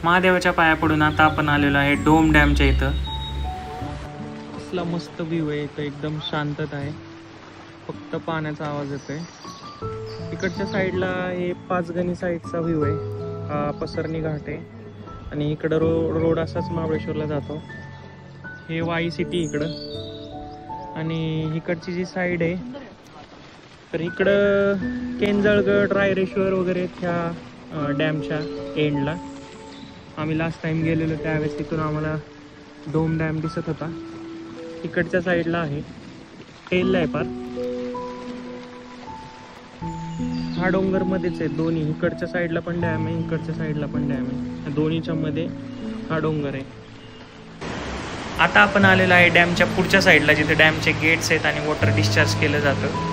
महादेवाच्या पाया पडून आता आपण आलेलो आहे डोम डॅमच्या इथं. कसला मस्त व्ह्यू आहे इथं, एकदम शांतता आहे, फक्त पाण्याचा आवाज येतोय. इकडच्या साईडला हे पाचगणी साईडचा व्ह्यू आहे, हा पसरणी घाट आहे आणि इकडं रोड असाच महाबळेश्वरला जातो. हे वाई सिटी इकडं आणि इकडची जी साईड आहे तर इकडं केंजळगड रायरेश्वर वगैरे ह्या डॅमच्या एंडला. आम्ही लास्ट टाइम गेलेलो त्यावेळेस तिथून आम्हाला डोम डॅम दिसत होता. इकडच्या साईडला आहे, टेलला आहे पार. हा डोंगर मध्येच आहे दोन्ही, इकडच्या साईडला पण डॅम आहे, इकडच्या साईडला पण डॅम आहे, दोन्हीच्या मध्ये हा डोंगर आहे. आता आपण आलेलो आहे डॅमच्या पुढच्या साईडला जिथे डॅमचे गेट्स आहेत आणि वॉटर डिस्चार्ज केलं जातं.